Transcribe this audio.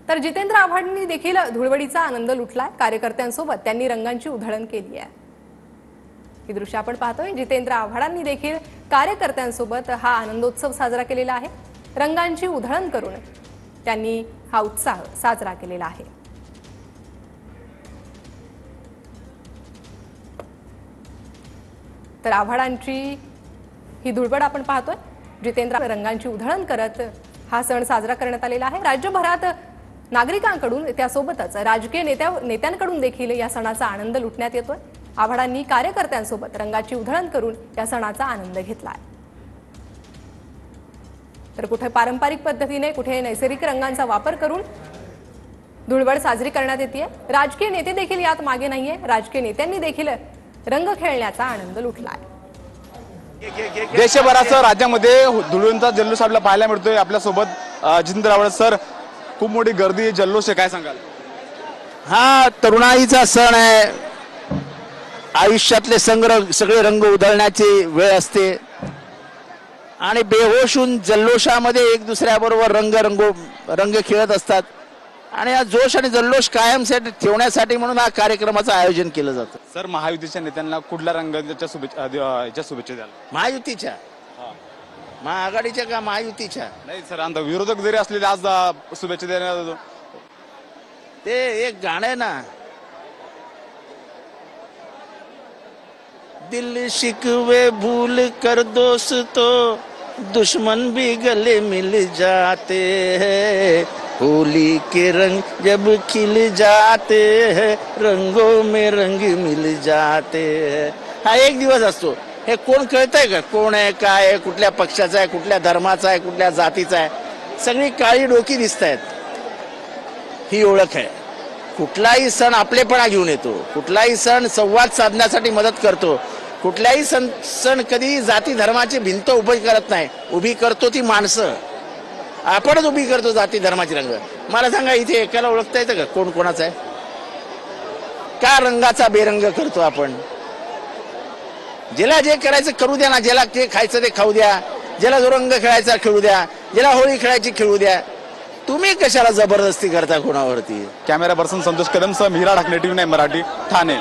तर जितेंद्र आव्हाडांनी देखील धुळवडीचा आनंद लुटलाय। कार्यकर्त्यांसोबत त्यांनी रंगांची उधळण केली आहे। ही दृश्य आपण पाहतोय। जितेंद्र आव्हाडांनी देखील कार्यकर्त्यांसोबत हा आनंदोत्सव साजरा केलेला आहे। रंगांची उधळण करून त्यांनी हा उत्साह साजरा केलेला आहे। तर आव्हाडांची ही धुळवड आपण पाहतोय। जितेंद्र रंगांची उधळण करत हा सण साजरा करण्यात आलेला आहे। राज्यभरात नागरिकांकडून त्यासोबतच राजकीय नेत्यांकडून देखील या सणाचा आनंद लुटण्यात येतोय। आव्हाडांनी कार्यकर्त्यांसोबत रंगाची उधळण करून या सणाचा आनंद घेतलाय। तर कुठे पारंपरिक पद्धतीने, कुठे नैसर्गिक रंगांचा वापर करून धुळवड साजरी करण्यात येते। राजकीय नेते देखील यात मागे नाहीये। राजकीय नेत्यांनी देखील रंग खेळण्याचा आनंद लुटलाय। देशभरासह राज्यामध्ये धुळवडीचा जल्लोष आपल्याला पाहायला मिळतोय। आपल्यासोबत जितेंद्र आव्हाड सर, खूप मोठी गर्दी, जल्लोष आहे, काय सांगाल? हा तरुणाईचा सण आहे। आयुष्यातले सगळे रंग उधळण्याची वेळ असते आणि बेहोश होऊन जल्लोषामध्ये एक दुसऱ्याबरोबर रंग खेळत असतात आणि हा जोश आणि जल्लोष कायम ठेवण्यासाठी म्हणून हा कार्यक्रमाचं आयोजन केलं जातं। सर, महायुतीच्या नेत्यांना कुठल्या रंगाच्या शुभेच्छा द्याल? महायुतीच्या, महाआघाडीच्या का महायुतीच्या? नाही सर, आता विरोधक जरी असलेले आज शुभेच्छा देण्यात ते एक गाणं आहे ना, दिल शिकवे भूल कर दोस्तों, दुश्मन भी गले मिल जाते हैं, होली के रंग जब खिल जाते हैं, रंगों में रंग मिल जाते हैं। हा एक दिवस असतो। हे कोण कळतंय का? कोण आहे, काय आहे, कुठल्या पक्षाचा आहे, कुठल्या धर्माचा आहे, कुठल्या जातीचा आहे? सगळी काळी डोकी दिसत आहेत। ही ओळख आहे। कुठलाही सण आपलेपणा घेऊन येतो, कुठलाही सण संवाद साधण्यासाठी मदत करतो, कुठलाही सण कधी जाती धर्माची भिंत उभी करत नाही, उभी करतो ती माणसं। आपणच उभी करतो जाती धर्माची रंग। मला सांगा, इथे एकाला ओळखता येतं का कोण कोणाचा आहे? का रंगाचा बेरंग करतो आपण? ज्याला जे करायचं करू द्या ना, ज्याला ते खायचं ते खाऊ द्या, ज्याला जो रंग खेळायचा खेळू द्या, ज्याला होळी खेळायची खेळू द्या। तुम्ही कशाला जबरदस्ती करता कोणावरती? कॅमेरा पर्सन संतोष कदम सह मीरा ढाकणे, TV9 मराठी, ठाणे।